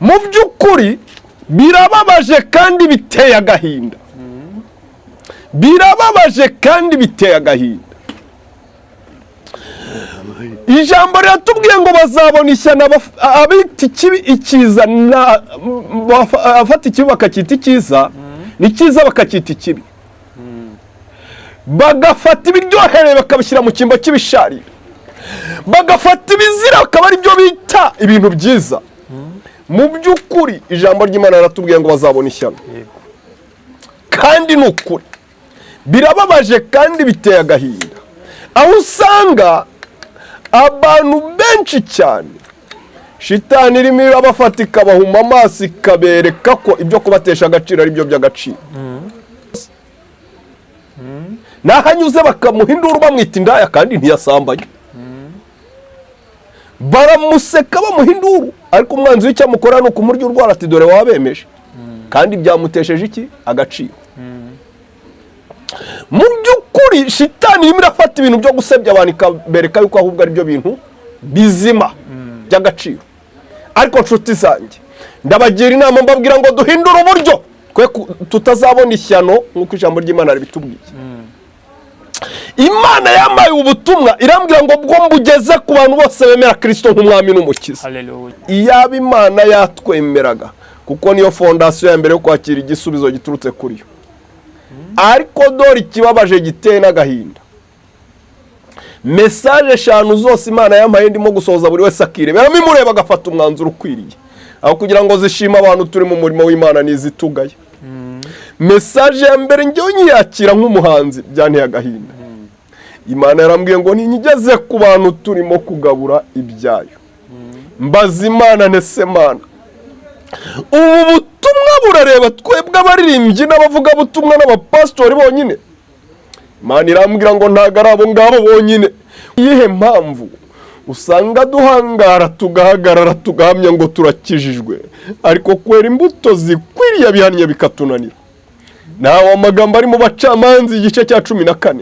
mu by'ukuri birababaje kandi biteye agahinda. Birababaje kandi biteye agahinda. Ijambo riratubwiye ngo bazabona ishyano abita ikibi icyiza, abafata ikibi bakacyita icyiza, n'icyiza bakacyita ikibi. Bagafata ibiryohereye bakabishyira mu cyimbo cy'ibisharira, bagafata ibizira bakaba ari byo bita ibintu byiza. Mu by'ukuri ijambo ry'Imana riratubwiye ngo bazabona ishyano, kandi ni ukuri. Birababaje kandi biteye agahinda, aho usanga abantu benshi cyane shitani irimo irabafata ikabahuma amaso ikabereka ko ibyo kubatesha agaciro ari byo by'agaciro. Nahanyuze bakamuha induru bamwita indaya kandi ntiyasambaye. Baramuseka bamuha induru, ariko umwanzi w'icyo amukora ni ukumurya urwara ati dore wabemeje, kandi byamutesheje iki? Agaciro. Mu by'ukuri shitani irimo irafata ibintu byo gusebya abantu ikabereka yuko ahubwo ari byo bintu bizima by'agaciro. Ariko nshuti zanjye, ndabagira inama mbabwira ngo duhindure uburyo twe tutazabona ishyano nk'uko ijambo ry'Imana ribitubwiye. Imana yamaye ubutumwa irambwira ngo bwo mbugeze ku bantu bose bemera Kristo nk'umwami n'umukiza. Haleluya. Iyaba Imana yatwemeraga, kuko niyo fondasiyo ya mbere yo kwakira igisubizo giturutse kuri yo. Ariko dore ikibabaje giteye n'agahinda, mesaje eshanu zose Imana yamaye ndimo gusohoza buri wese akireberamo imureba agafata umwanzuro ukwiriye, aho kugira ngo zishime abantu turi mu murimo w'Imana n'izitugaye. Mesaje ya mbere njyewe nyiyakira nk'umuhanzi byanteye agahinda. Imana yarambwiye ngo ntinyigeze ku bantu turimo kugabura ibyayo. Mbaza Imana nese Mana, ubu butumwa burareba twebwe abaririmbyi n'abavugabutumwa n'abapasitori bonyine? Imana irambwira ngo ntago ari abo ngabo bonyine. Iyihe mpamvu usanga duhangara tugahagarara tugahamya ngo turakijijwe, ariko kwera imbuto zikwiriye bihannye bikatunanira? Naho amagambo ari mu Bacamanza igice cya 14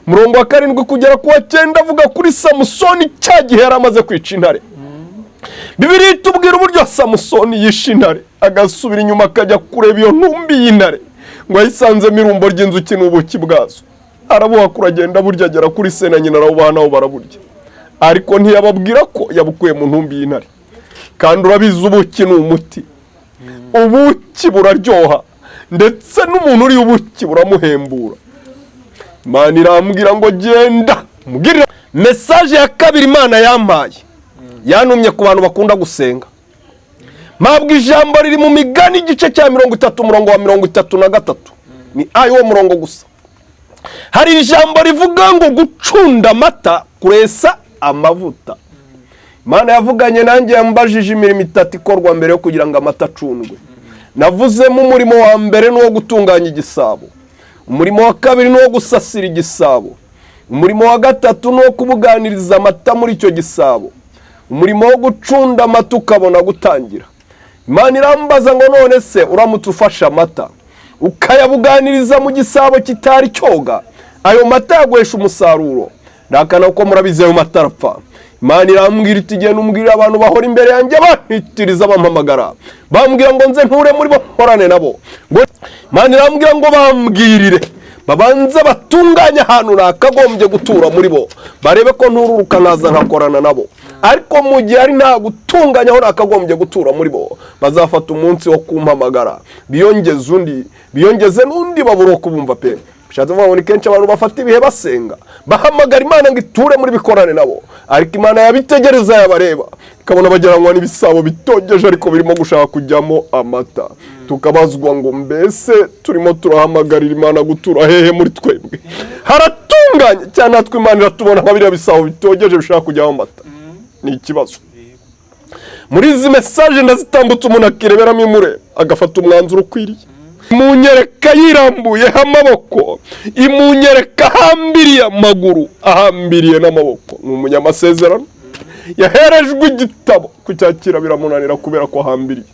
murongo wa 7 kugera ku wa 9 avuga kuri Samusoni cya gihe yari amaze kwica intare. Bibiliya itubwira uburyo Samusoni yishe intare, agasubira inyuma akajya kureba iyo ntumbi y'intare ngo ayisanzemo irumbo ry'inzuki n'ubuki bwazo. Arabuhakura agenda burya agera kuri se na nyina arabubaha nabo baraburya, ariko ntiyababwira ko yabukuye mu ntumbi y'intare. Kandi urabizi ubuki ni umuti, ubuki buraryoha, ndetse n'umuntu uri ubuki buramuhembura. Imana irambwira ngo genda mubwire. Mesaje ya kabiri Imana yampaye yanumye ku bantu bakunda gusenga. Mpabwa ijambo riri mu Migani igice cya 30 umurongo wa 33, ni ayo murongo gusa. Hari ijambo rivuga ngo gucunda amata kuresa amavuta. Imana yavuganye nanjye yambajije imirimo 3 ikorwa mbere yo kugira ngo amata acundwe. Navuzemo umurimo wa mbere n'uwo gutunganya igisabo, umurimo wa kabiri n'uwo gusasira igisabo, umurimo wa gatatu n'uwo kubuganiriza amata muri icyo gisabo, umurimo wo gucunda amata ukabona gutangira. Imana irambaza ngo none se uramutse ufasha amata ukayabuganiriza mu gisabo kitari cyoga, ayo mata yaguhesha umusaruro? Nakana uko murabizi ayo mata arapfa. Imana irambwira iti genda umbwirire abantu bahora imbere yanjye bantitiriza bampamagara, bambwira ngo nze nture muri bo horane nabo. Imana irambwira ngo bambwirire babanze batunganya ahantu nakagombye gutura muri bo, barebe ko ntururuka naza nkakorana nabo. Ariko mu gihe ari nta gutunganya aho nakagombye gutura muri bo, bazafata umunsi wo kumpamagara biyongeze n'undi babura kubumva pe. Bishatse kuvuga ngo ni kenshi abantu bafata ibihe basenga bahamagara Imana ngo iture muri bikorane nabo, ariko Imana yabitegereza yabareba ikabona bageranywa n'ibisabo bitogeje ariko birimo gushaka kujyamo amata. Tukabazwa ngo mbese turimo turahamagarira Imana gutura hehe muri twebwe? Haratunganye cyane natwe Imana iratubona nka biriya bisabo bitogeje bishaka kujyamo amata. Ni ikibazo. Muri izi mesaje ndazitambutse umuntu akireberamo imureba agafata umwanzuro ukwiriye. Imunyereka yirambuye amaboko, imunyereka ahambiriye amaguru, ahambiriye n'amaboko. Ni umunyamasezerano yaherejwe igitabo kucyakira biramunanira kubera ko ahambiriye.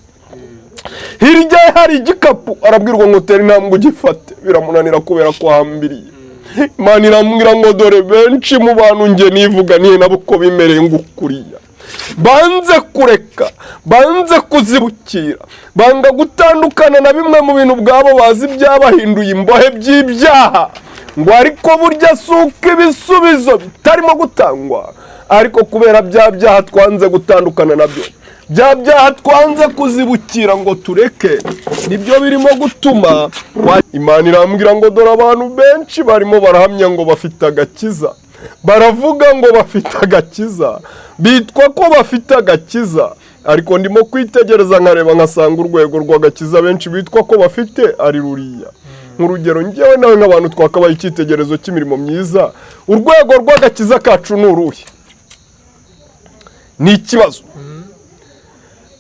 Hirya hari igikapu arabwirwa ngo tera intambwe ugifate, biramunanira kubera ko ahambiriye. Imana irambwira ngo dore benshi mu bantu nge nivuga nihe nabo ko bimereye ngukuriya, banze kureka, banze kuzibukira, banga gutandukana na bimwe mu bintu bwabo bazi byabahinduye imbohe by'ibyaha, ngo ariko burya si uko ibisubizo bitarimo gutangwa, ariko kubera bya byaha twanze gutandukana nabyo, bya byaha twanze kuzibukira ngo tureke, nibyo birimo gutuma Imana irambwira ngo dore abantu benshi barimo barahamya ngo bafite agakiza, baravuga ngo bafite agakiza, bitwa ko bafite agakiza, ariko ndimo kwitegereza nkareba nkasanga urwego rw'agakiza benshi bitwa ko bafite ari ruriya. Nk'urugero njyewe nawe nk'abantu twakabaye icyitegerezo cy'imirimo myiza, urwego rw'agakiza kacu ni uruhe? Ni ikibazo.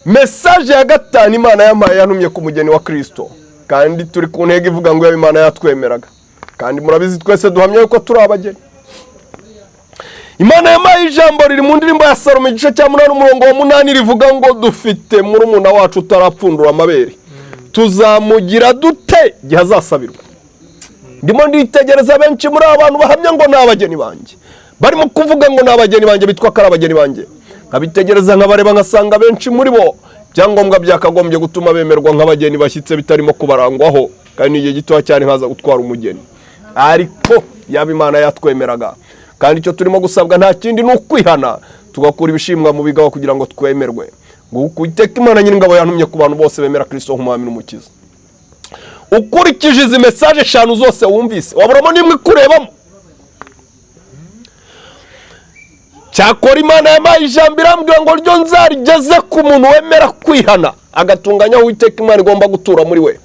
Mesaje ya gatanu Imana yampaye yantumye ku mugeni wa Kristo, kandi turi ku ntego ivuga ngo Imana yatwemeraga, kandi murabizi twese duhamya yuko turi abageni. Imana yampaye ijambo riri mu ndirimbo ya Salomo igice cya 8 umurongo wa 8 rivuga ngo dufite murumuna wacu utarapfundura amabere, tuzamugira dute gihe azasabirwa. Ndimo nditegereza benshi muri abantu bahamya ngo ni abageni banjye, barimo kuvuga ngo ni abageni banjye, bitwa ko ari abageni banjye. Nkabitegereza nkabareba nkasanga benshi muri bo byangombwa byakagombye gutuma bemerwa nk'abageni bashyitse bitarimo kubarangwaho, kandi igihe gitoya cyane nkaza gutwara umugeni. Ariko yaba Imana yatwemeraga, kandi icyo turimo gusabwa nta kindi ni ukwihana, tugakura ibishimwa mu bigawa kugira ngo twemerwe. Ngo iteka Imana Nyiringabo yantumye ku bantu bose bemera Kristo nk'umwami n'umukiza. Ukurikije izi mesaje 5 zose wumvise, waburamo nimwe kurebamo. Cyakora Imana yampaye ijambo irambwira ngo ryo nzarigeze ku muntu wemera kwihana, agatunganya aho iteka Imana igomba gutura muri we.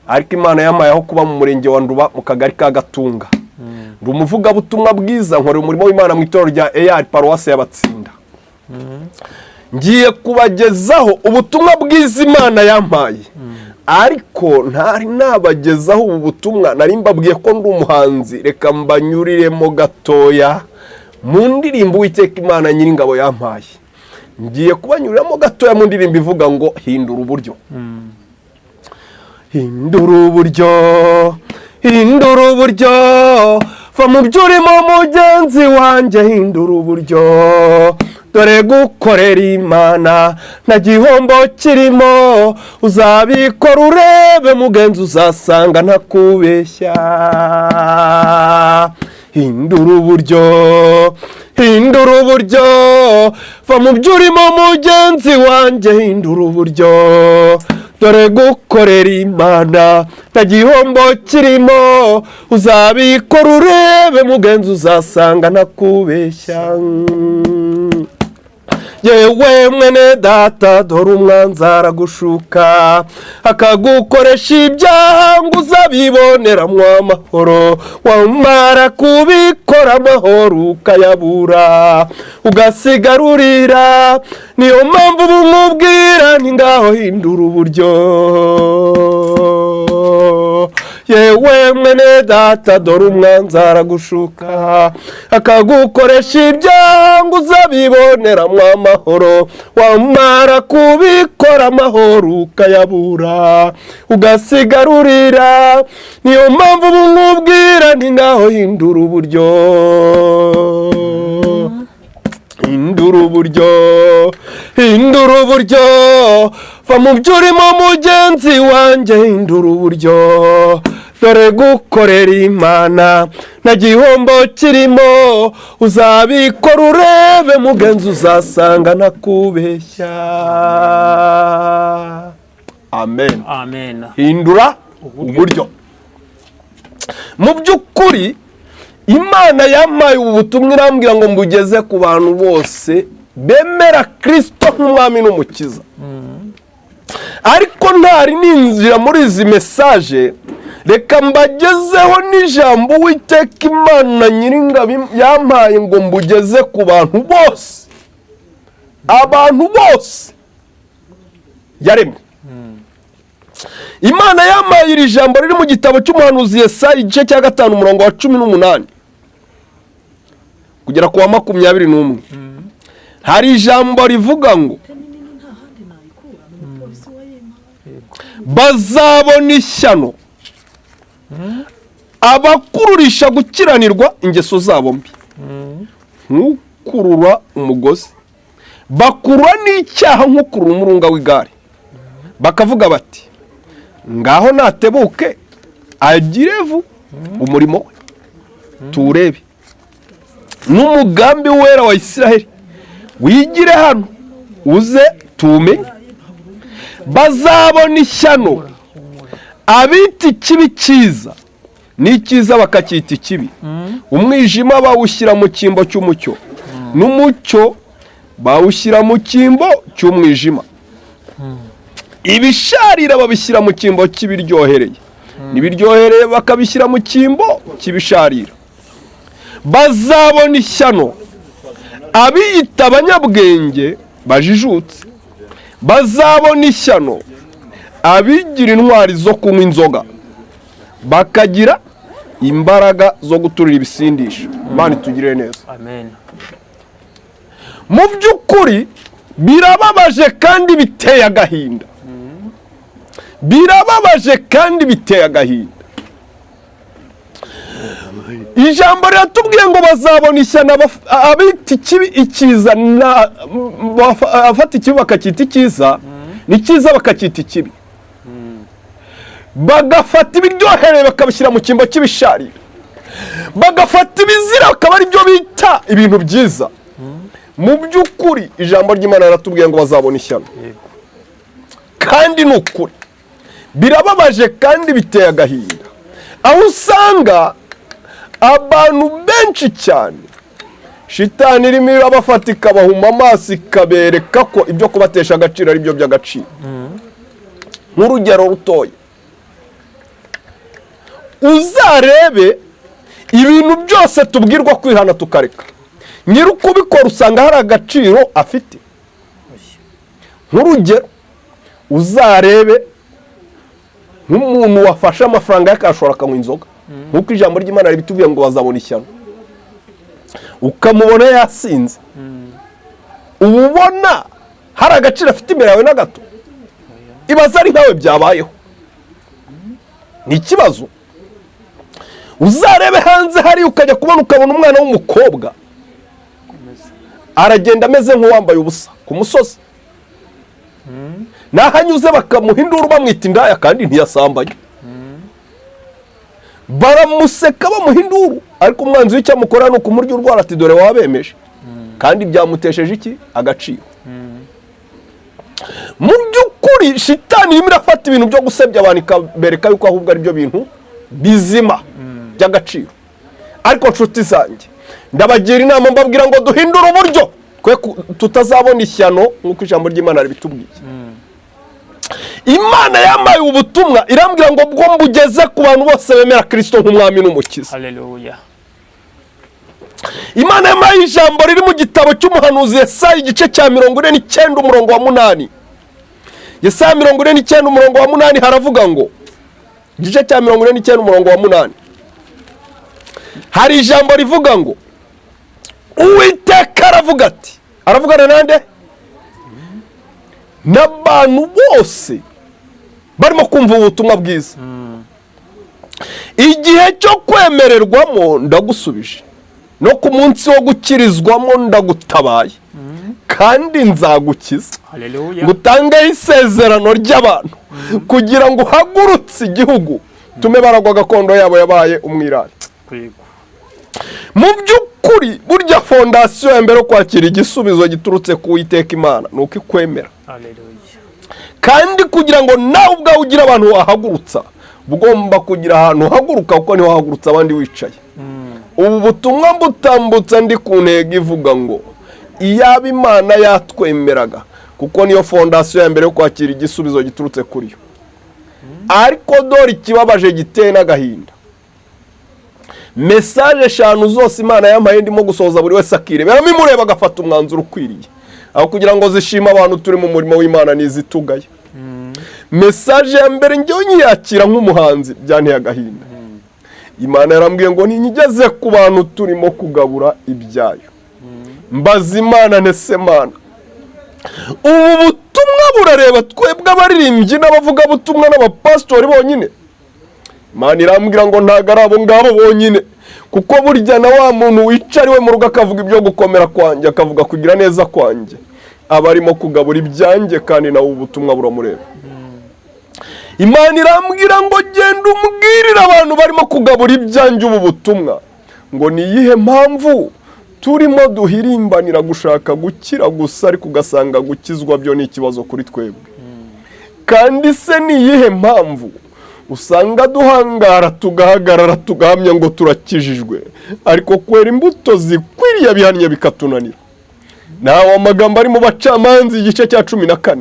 Ariko Imana yampaye aho kuba mu murenge wa Nduba mu kagari ka Gatunga. Ndi umuvugabutumwa bwiza, nkora umurimo w'Imana mu itorero rya EAR Paruwasi y'Abatsinda. Ngiye kubagezaho ubutumwa bwiza Imana yampaye, ariko ntari nabagezaho ubu butumwa, nari mbabwiye ko ndi umuhanzi, reka mbanyuriremo gatoya mu ndirimbo Uwiteka Imana Nyiringabo yampaye. Ngiye kubanyuriramo gatoya mu ndirimbo ivuga ngo hindura uburyo. Hindura uburyo, hindura uburyo, va mu byo urimo mugenzi wanjye, hindura uburyo, dore gukorera Imana nta gihombo kirimo, uzabikora urebe mugenzi uzasanga ntakubeshya. Hindura uburyo, hindura uburyo, va mu byo urimo mugenzi wanjye, hindura uburyo, dore gukorera Imana nta gihombo kirimo, uzabikora urebe mugenzi uzasanga ntakubeshya. Yewe mwene data dore umwanzi aragushuka, akagukoresha ibyaha ngo uzabiboneramo amahoro, wamara kubikora amahoro ukayabura ugasigarurira. Niyo mpamvu bumubwira nti ngaho hindura uburyo. Yewe mwene data dore umwanzi aragushuka, akagukoresha ibyaha ngo uzabiboneramo amahoro, wamara kubikora amahoro ukayabura ugasigarurira. Niyo mpamvu bumubwira nti ngaho hindura uburyo. Hindura uburyo, hindura uburyo, va mu byo urimo mugenzi wanjye, hindura uburyo, dore gukorera Imana nta gihombo kirimo, uzabikora urebe mugenzi uzasanga ntakubeshya. Amen. Amen. Hindura uburyo. Mu by'ukuri Imana yampaye ubutumwa irambwira ngo mbugeze ku bantu bose bemera Kristo nk'umwami n'umukiza. Ariko ntari ninjira muri izi mesaje, reka mbagezeho n'ijambo Uwiteka Imana Nyiringabo yampaye ngo mbugeze ku bantu bose, abantu bose yaremye. Imana yampaye iri jambo riri mu gitabo cy'umuhanuzi Yesaya igice cya 5 umurongo wa 18 kugera ku wa 21. Hari ijambo rivuga ngo bazabona ishyano abakururisha gukiranirwa ingeso zabo mbi nk'ukurura umugozi, bakurura n'icyaha nk'ukurura umurunga w'igare, bakavuga bati ngaho natebuke agire vu umurimo we tuwurebe, n'umugambi wera wa Isiraheli wigire hano uze tuwumenye. Bazabona ishyano abita ikibi cyiza n'icyiza bakacyita ikibi, umwijima bawushyira mu cyimbo cy'umucyo, n'umucyo bawushyira mu cyimbo cy'umwijima, ibisharira babishyira mu cyimbo cy'ibiryohereye, n'ibiryohereye bakabishyira mu cyimbo cy'ibisharira. Bazabona ishyano abiyita abanyabwenge bajijutse, bazabona ishyano abigira intwari zo kunywa inzoga, bakagira imbaraga zo guturira ibisindisha. Imana itugirire neza. Amen. Mu by'ukuri birababaje kandi biteye agahinda, birababaje kandi biteye agahinda. Ijambo riratubwiye ngo bazabona ishyano abita ikibi icyiza, afata ikibi bakacyita icyiza, n'icyiza bakacyita ikibi, bagafata ibiryohereye bakabishyira mu cyimbo cy'ibisharira, bagafata ibizira bakaba ari byo bita ibintu byiza. Mu by'ukuri ijambo ry'Imana riratubwiye ngo bazabona ishyano, kandi ni ukuri birababaje kandi biteye agahinda, aho usanga abantu benshi cyane shitani irimo irabafata ikabahuma amaso ikabereka ko ibyo kubatesha agaciro ari byo by'agaciro. Nk'urugero rutoya, uzarebe ibintu byose tubwirwa kwihana tukareka, nyiri ukubikora usanga hari agaciro afite. Nk'urugero, uzarebe nk'umuntu wafashe amafaranga yakashora akanywa inzoga, nk'uko ijambo ry'Imana ribitubwiye ngo bazabona ishyano, ukamubona yasinze, uba ubona hari agaciro afite imbere yawe na gato? Ibaza ari nkawe byabayeho, ni ikibazo. Uzarebe hanze hari ukajya ukabona umwana w'umukobwa aragenda ameze nk'uwambaye ubusa ku musozi, nahanyuze bakamuha induru bamwita indaya kandi ntiyasambaye, baramuseka bamuha induru, ariko umwanzi w'icyo amukora ni ukumurya urwara ati dore wabemeje, kandi byamutesheje iki? Agaciro. Mu by'ukuri shitani irimo irafata ibintu byo gusebya abantu ikabereka yuko ahubwo ari byo bintu bizima by'agaciro. Ariko nshuti zanjye, ndabagira inama mbabwira ngo duhindure uburyo twe tutazabona ishyano nk'uko ijambo ry'Imana ribitubwiye. Imana yamaye ubutumwa irambwira ngo bwo mbugeze ku bantu bose bemera Kristo nk'umwami n'umukiza. Haleluya. Imana yamaye ijambo riri mu gitabo cy'umuhanuzi Yesaya igice cya 49 umurongo wa 8. Yesaya 49 umurongo wa 8 haravuga ngo, igice cya 49 umurongo wa 8, hari ijambo rivuga ngo Uwiteka aravuga ati, aravugana nande? N'abantu bose barimo kumva ubutumwa bwiza. Igihe cyo kwemererwamo ndagusubije, no ku munsi wo gukirizwamo ndagutabaye, kandi nzagukiza. Haleluya. Ngutangeho isezerano ry'abantu kugira ngo uhagurutse igihugu tume baragwa gakondo yabo yabaye umwirare. Mu by'ukuri burya fondasiyo ya mbere yo kwakira igisubizo giturutse ku Uwiteka Imana ni uko ikwemera. Haleluya. Kandi kugira ngo nawe ubwawe ugire abantu wahagurutsa, ugomba kugira ahantu uhaguruka, kuko niho wahagurutsa abandi wicaye. Ubu butumwa mbutambutsa ndi ku ntego ivuga ngo iyaba Imana yatwemeraga, kuko niyo fondasiyo ya mbere yo kwakira igisubizo giturutse kuri yo. Ariko dore ikibabaje giteye n'agahinda, mesaje 5 zose Imana yamaye ndimo gusohoza buri wese akireba, imureba agafata umwanzuro ukwiriye, aho kugira ngo zishima abantu turi mu murimo w'Imana n'izitugaye. Mesaje ya mbere njye nyiyakira nk'umuhanzi byanteye agahinda. Imana yarambwiye ngo ntinyigeze ku bantu turimo kugabura ibyayo. Mbaza Imana nese Mana, ubu butumwa burareba twebwe abaririmbyi n'abavugabutumwa n'abapasitori bonyine? Imana irambwira ngo ntago ari abo ngabo bonyine, kuko burya na wa muntu wicariwe mu rugo akavuga ibyo gukomera kwanjye, akavuga kugira neza kwanjye, aba arimo kugabura ibyanjye kandi nawe ubutumwa buramureba. Imana irambwira ngo genda umbwirire abantu barimo kugabura ibyanjye ubu butumwa, ngo ni iyihe mpamvu turimo duhirimbanira gushaka gukira gusa ariko ugasanga gukizwa byo ni ikibazo kuri twebwe? Kandi se ni iyihe mpamvu usanga duhangara tugahagarara tugahamya ngo turakijijwe ariko kwera imbuto zikwiriye bihannye bikatunanira? Nawe amagambo ari mu Bacamanza igice cya 14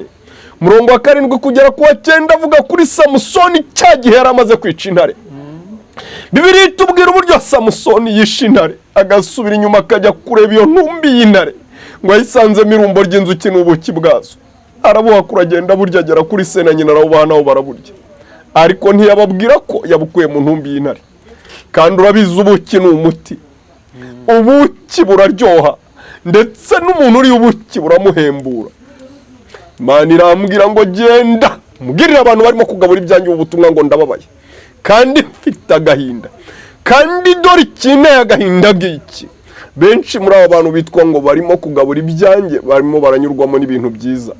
umurongo wa 7 kugera ku wa 9 avuga kuri Samusoni cya gihe yari amaze kwica intare. Bibiliya itubwira uburyo Samusoni yishe intare, agasubira inyuma akajya kureba iyo ntumbi y'intare, ngo ayisanzemo irumbo ry'inzuki n'ubuki bwazo. Arabuhakura agenda burya agera kuri se na nyina arabubaha nabo baraburya, ariko ntiyababwira ko yabukuye mu ntumbi y'intare. Kandi urabizi ubuki ni umuti, ubuki buraryoha ndetse n'umuntu uri ubuki buramuhembura. Imana irambwira ngo genda mbwirire abantu barimo kugabura ibyanjye ubutumwa ngo ndababaye kandi mfite agahinda. Kandi dore ikinteye agahinda giki, benshi muri aba bantu bitwa ngo barimo kugabura ibyanjye barimo baranyurwamo n'ibintu byiza,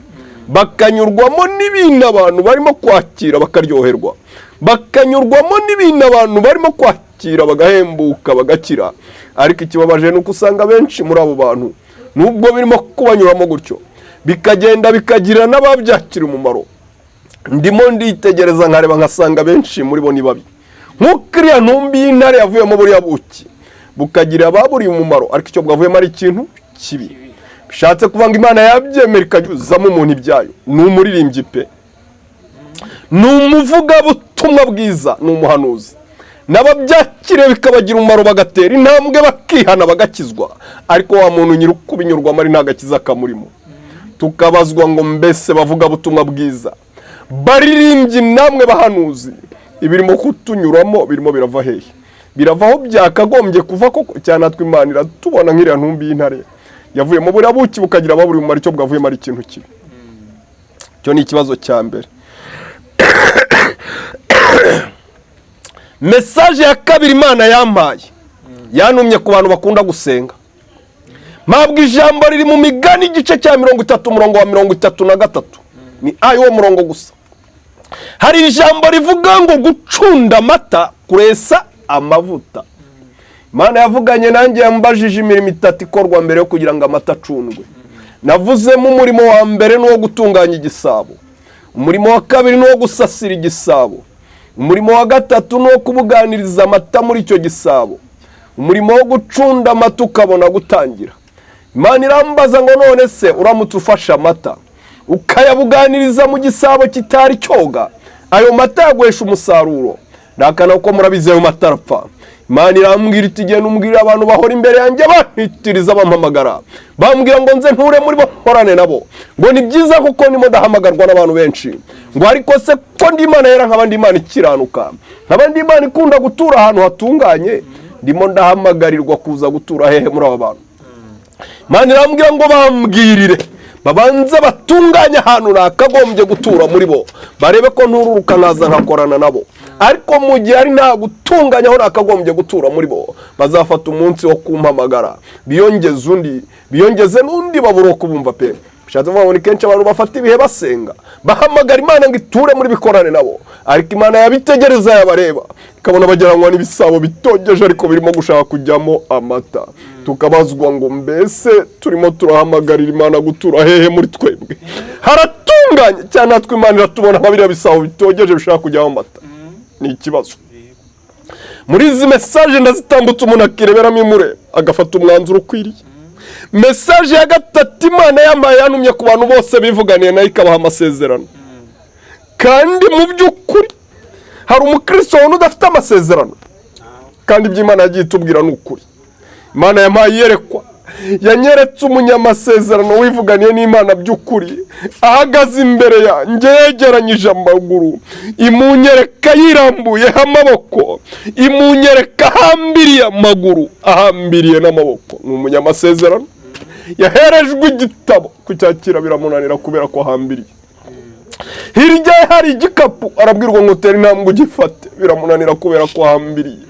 bakanyurwamo n'ibintu abantu barimo kwakira bakaryoherwa, bakanyurwamo n'ibintu abantu barimo kwakira bagahembuka bagakira. Ariko ikibabaje nuko usanga benshi muri abo bantu nubwo birimo kubanyuramo gutyo bikagenda bikagira n'ababyakira umumaro. Ndimo nditegereza nkareba nkasanga benshi muri bo ni babi, nk'uko iriya ntumbi y'intare yavuyemo buriya buki bukagira ababuriye umumaro, ariko icyo bwavuyemo ari ikintu kibi. Bishatse kuvuga ngo Imana yabyemera ikanyuzamo umuntu ibyayo. Ni umuririmbyi pe, ni umuvugabutumwa bwiza, ni umuhanuzi, n'ababyakire bikabagira umumaro bagatera intambwe bakihana bagakizwa. Ariko wa muntu nyiri kubinyurwamo ari nta gakiza kamurimo. Tukabazwa ngo mbese bavuga butumwa bwiza, baririmbyi namwe bahanuzi, ibirimo kutunyuramo birimo birava hehe? Birava aho byakagombye kuva koko cyane. Natwe Imana iratubona nk'iriya ntumbi y'intare yavuyemo buriya buki bukagira ababuri umumaro, icyo bwavuyemo ari ikintu kibi. Cyo ni ikibazo cya mbere. Message ya kabiri Imana yampaye yanumye ku bantu bakunda gusenga. Mpabwa ijambo riri mu Migani igice cya 30 umurongo wa 33, ni ayo murongo gusa. Hari ijambo rivuga ngo gucunda amata kuresa amavuta. Imana yavuganye nanjye yambajije imirimo 3 ikorwa mbere yo kugira ngo amata acundwe. Navuzemo umurimo wa mbere n'uwo gutunganya igisabo, umurimo wa kabiri n'uwo gusasira igisabo, umurimo wa gatatu n'uwo kubuganiriza amata muri icyo gisabo, umurimo wo gucunda amata ukabona gutangira. Imana irambaza ngo none se uramutse ufasha amata ukayabuganiriza mu gisabo kitari cyoga, ayo mata yaguhesha umusaruro? Nakana uko murabizi ayo mata arapfa. Imana irambwira iti genda umbwirire abantu bahora imbere yanjye bantitiriza bampamagara, bambwira ngo nze nture muri bo horane nabo, ngo ni byiza kuko ndimo ndahamagarwa n'abantu benshi, ngo ariko se ko ndi Imana yera nk'abandi Imana ikiranuka, nk'abandi Imana ikunda gutura ahantu hatunganye, ndimo ndahamagarirwa kuza gutura hehe muri aba bantu? Imana irambwira ngo bambwirire babanza batunganya ahantu nakagombye gutura muri bo, barebe ko ntururuka naza nkakorana nabo. Ariko mu gihe ari nta gutunganya aho nakagombye gutura muri bo, bazafata umunsi wo kumpamagara biyongeze n'undi baburo kubumva pe. Bishatse kuvuga ni kenshi abantu bafata ibihe basenga bahamagara Imana ngo iture muri bikorane nabo, ariko Imana yabitegereza yabareba ikabona bageranywa n'ibisabo bitogeje ariko birimo gushaka kujyamo amata. Tukabazwa ngo mbese turimo turahamagarira Imana gutura hehe muri twebwe? Haratunganye cyane, natwe Imana iratubona nk'abiriya bisabo bitogeje bishaka kujyamo amata. Ni ikibazo. Muri izi message ndazitambutse umuntu akireberamo imure agafata umwanzuro ukwiriye. Message ya gatatu Imana yambaye yanumye ku bantu bose bivuganiye nayo ikabaha amasezerano. Kandi mu by'ukuri hari umukristo w'undi udafite amasezerano, kandi iby'Imana yagiye itubwira n'ukuri. Imana yampaye yerekwa, yanyeretse umunyamasezerano wivuganiye n'Imana by'ukuri, ahagaze imbere yanjye yegeranyije amaguru, imunyereka yirambuye amaboko, imunyereka ahambiriye amaguru ahambiriye n'amaboko. Ni umunyamasezerano yaherejwe igitabo kucyakira biramunanira kubera ko ahambiriye. Hirya ye hari igikapu arabwirwa ngo tera intambwe ugifate biramunanira kubera ko ahambiriye.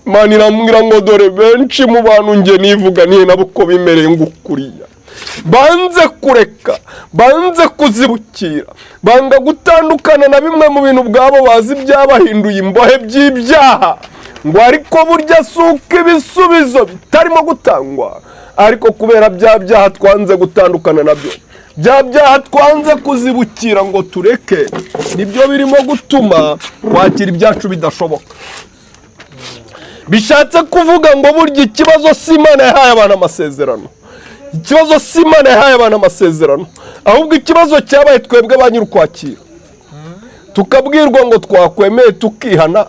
Imana irambwira ngo dore benshi mu bantu nge nivuganiye nabo uko bimereye ngukuriya, banze kureka, banze kuzibukira, banga gutandukana na bimwe mu bintu bwabo bazi byabahinduye imbohe by'ibyaha, ngo ariko burya si uko ibisubizo bitarimo gutangwa, ariko kubera bya byaha twanze gutandukana nabyo, bya byaha twanze kuzibukira ngo tureke, nibyo birimo gutuma kwakira ibyacu bidashoboka. Bishatse kuvuga ngo burya ikibazo si Imana yahaye abantu amasezerano, ikibazo si Imana yahaye abantu amasezerano, ahubwo ikibazo cyabaye twebwe ba nyir'ukwakira, tukabwirwa ngo twakwemeye tukihana,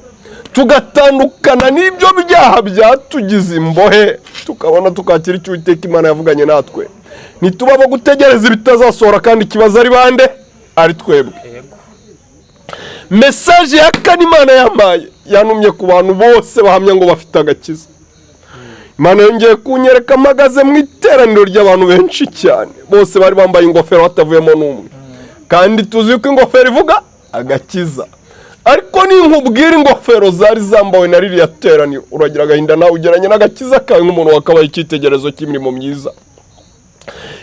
tugatandukana n'ibyo byaha byatugize imbohe, tukabona tukakira icyo Uwiteka Imana yavuganye natwe. Ntituba bo gutegereza ibitazasohora kandi ikibazo ari bande? Ari twebwe. Message ya kane Imana yampaye yanumye ku bantu bose bahamya ngo bafite agakiza. Imana yongeye kunyereka mpagaze mu iteraniro ry'abantu benshi cyane, bose bari bambaye ingofero hatavuyemo n'umwe, kandi tuzi ko ingofero ivuga agakiza. Ariko ninkubwira ingofero zari zambawe na ririya teraniro, uragira agahinda nawe ugeranye n'agakiza kawe nk'umuntu wakabaye icyitegererezo cy'imirimo myiza.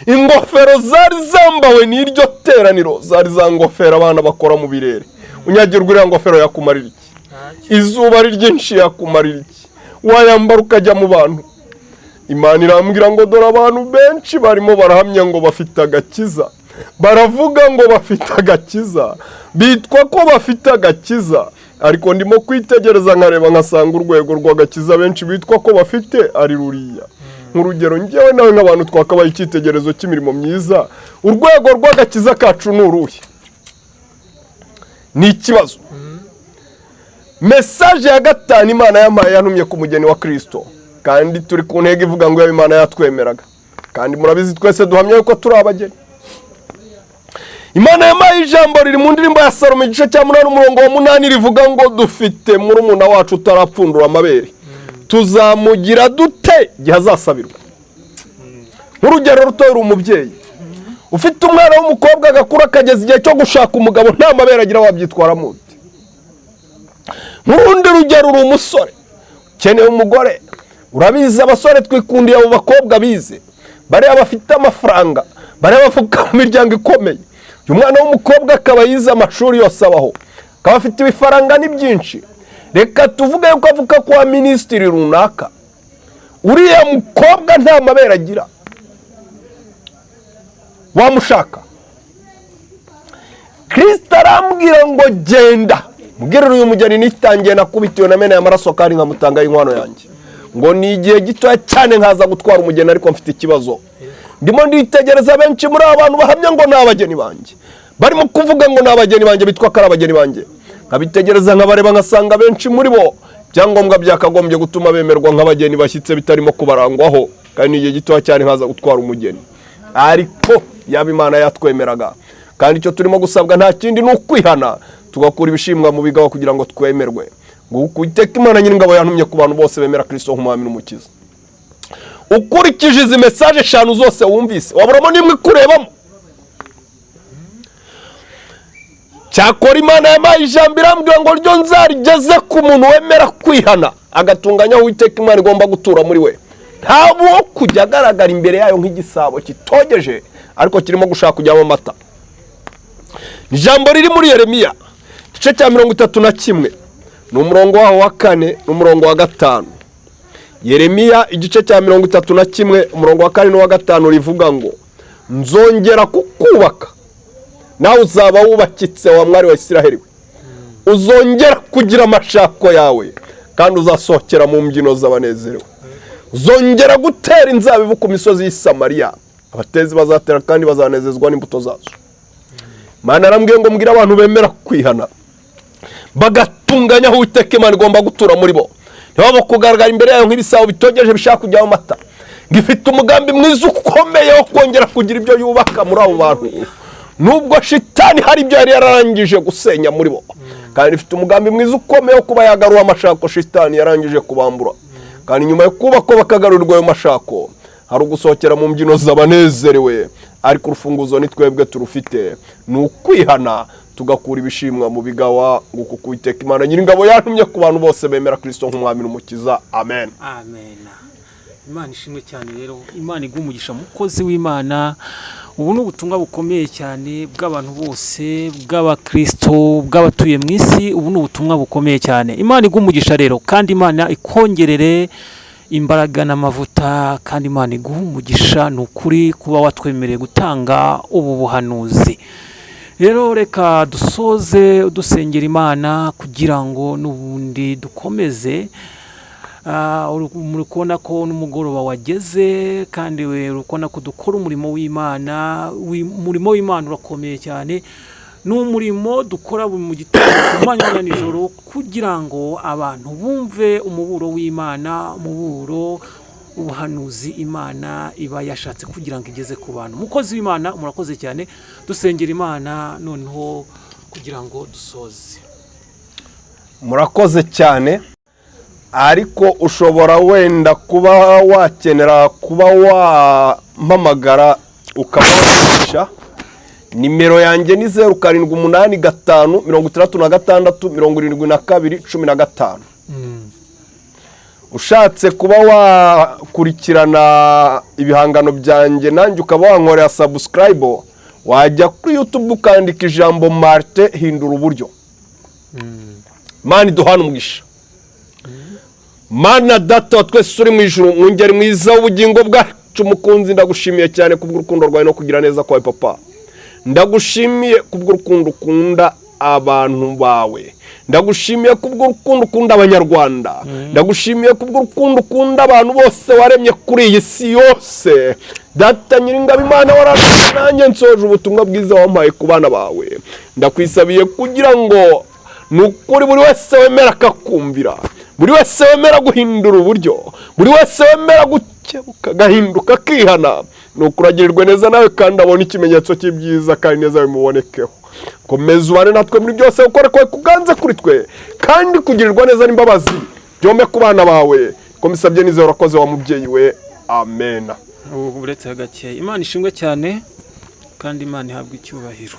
Ingofero zari zambawe n'iryo teraniro zari za ngofero abana bakora mu birere. Unyagirwa iriya ngofero yakumarira iki? Izuba ari ryinshi yakumarira iki? Wayambara ukajya mu bantu. Imana irambwira ngo dore abantu benshi barimo barahamya ngo bafite agakiza, baravuga ngo bafite agakiza, bitwa ko bafite agakiza, ariko ndimo kwitegereza nkareba nkasanga urwego rw'agakiza benshi bitwa ko bafite ari ruriya. Nk'urugero njyewe nawe nk'abantu twakabaye icyitegererezo cy'imirimo myiza, urwego rw'agakiza kacu ni uruhe? Ni ikibazo. Message ya gatanu Imana yampaye yantumye ku mugeni wa Kristo, kandi turi ku ntego ivuga ngo Imana yatwemeraga, kandi murabizi twese duhamya yuko turi abageni. Imana yampaye ijambo riri mu ndirimbo ya Salomo igice cya 8 umurongo wa 8 rivuga ngo dufite murumuna wacu utarapfundura amabere, tuzamugira dute igihe azasabirwa. Nk'urugero rutoya, uri umubyeyi ufite umwana w'umukobwa agakura akageza igihe cyo gushaka umugabo nta mabere agira, wabyitwara mute? Nk'urundi rugero, uri umusore ukeneye umugore, urabizi abasore twikundiye abo bakobwa bize, bariya bafite amafaranga, bariya bavuka mu miryango ikomeye. Uyu mwana w'umukobwa akaba yize amashuri yose abaho, akaba afite ibifaranga ni byinshi, reka tuvuge yuko avuka kwa minisitiri runaka, uriya mukobwa nta mabere agira, wamushaka? Kristo arambwira ngo genda mubwirire uyu mugeni nitangiye nakubitiwe na mena y'amaraso kandi nkamutanga inkwano yanjye, ngo ni igihe gitoya cyane nkaza gutwara umugeni, ariko mfite ikibazo. Ndimo nditegereza benshi muri abantu bahamya ngo ni abageni banjye, barimo kuvuga ngo ni abageni banjye, bitwa ko ari abageni banjye. Nkabitegereza nkabareba nkasanga benshi muri bo byangombwa byakagombye gutuma bemerwa nk'abageni bashyitse bitarimo kubarangwaho, kandi ni igihe gitoya cyane nkaza gutwara umugeni. Ariko yaba Imana yatwemeraga, kandi icyo turimo gusabwa nta kindi ni ukwihana, tugakura ibishimwa mu bigawa kugira ngo twemerwe. Ngo Uwiteka Imana nyir'ingabo yantumye ku bantu bose bemera Kristo nk'umwami n'umukiza. Ukurikije izi message 5 zose wumvise, waburamo nimwe kurebamo. Cyakora Imana yampaye ijambo irambwira ngo ryo nzarigeze ku muntu wemera kwihana agatunganya Uwiteka Imana igomba gutura muri we, ntabwo kujya agaragara imbere yayo nk'igisabo kitogeje ariko kirimo gushaka kujyamo amata. Ijambo riri muri Yeremiya igice cya 31 n'umurongo waho wa 4 n'umurongo wa 5. Yeremiya igice cya 31 umurongo wa 4 n'uwa 5 rivuga ngo nzongera kukubaka nawe uzaba wubakitse wa mwari wa Isiraheli, uzongera kugira amashako yawe kandi uzasohokera mu mbyino z'abanezerewe, uzongera gutera inzabibu ku misozi y'i Samariya, abatezi bazatera kandi bazanezezwa n'imbuto zazo. Imana arambwiye ngo mbwira abantu bemera kwihana bagatunganya aho Uwiteka Imana igomba gutura muri bo, ntibabo kugaragara imbere yayo nk'ibisabo bitogeje bishaka kujyaho amata. Ngifite umugambi mwiza ukomeye wo kongera kugira ibyo yubaka muri abo bantu, nubwo shitani hari ibyo yari yararangije gusenya muri bo, kandi ifite umugambi mwiza ukomeye wo kuba yagarura amashako shitani yarangije kubambura. Kandi nyuma yo kubako bakagarurirwa ayo mashako, hari ugusohokera mu mbyino z'abanezerewe, ariko urufunguzo ni twebwe turufite, ni ukwihana tugakura ibishimwa mu bigawa nguko Uwiteka Imana Nyiringabo yantumye ku bantu bose bemera Kristo nk'umwami n'umukiza. Amen. Amen. Imana ishimwe cyane rero, Imana igumugisha mukozi w'Imana. Ubu ni ubutumwa bukomeye cyane bw'abantu bose, bw'abakristo, bw'abatuye mu isi. Ubu ni ubutumwa bukomeye cyane. Imana igumugisha rero, kandi Imana ikongerere imbaraga n'amavuta, kandi Imana igumugisha n'ukuri kuba watwemereye gutanga ubu buhanuzi. Rero reka dusoze dusengera Imana kugira ngo n'ubundi dukomeze. Muri kubona ko n'umugoroba wageze, kandi we urukona ko dukora umurimo w'Imana. Umurimo w'Imana urakomeye cyane, n'umurimo dukora mu gitondo ku manywa na nijoro, kugira ngo abantu bumve umuburo w'Imana, umuburo ubuhanuzi Imana iba yashatse kugira ngo igeze ku bantu. Mukozi w'Imana murakoze cyane, dusengera Imana noneho kugira ngo dusoze. Murakoze cyane, ariko ushobora wenda kuba wakenera kuba wampamagara ukabahisha. Nimero yanjye ni 0785 66 72 15. Ushatse kuba wakurikirana ibihangano byanjye nanjye ukaba wankorera subscribe, wajya kuri YouTube ukandika ijambo Martin Hindura Uburyo. Mani duhana umugisha. Mana data twese uri mu ijuru, mwungeri mwiza w'ubugingo bwacu mukunzi, ndagushimiye cyane kubw'urukundo rwawe no kugira neza kwawe papa. Ndagushimiye kubw'urukundo ukunda abantu bawe. Ndagushimiye kubw'urukundo ukunda abanyarwanda. Ndagushimiye kubw'urukundo ukunda abantu bose waremye kuri iyi si yose. Data Nyiringabo Imana wararanye nanjye nsoje ubutumwa bwiza wampaye ku bana bawe. Ndakwisabiye kugira ngo nukuri buri wese wemera akakumvira, buri wese wemera guhindura uburyo, buri wese wemera gukebuka gahinduka kihana, nukuragirirwe neza nawe kandi abone ikimenyetso cy'ibyiza kandi neza bimubonekeho. Komeza ubane natwe muri byose, ukore ko kuganze kuri twe, kandi kugirirwa neza n'imbabazi byome ku bana bawe. Komisabye nizero urakoze wa mubyeyi we. Amen. Ubu buretse hagake. Imana ishimwe cyane, kandi Imana ihabwa icyubahiro.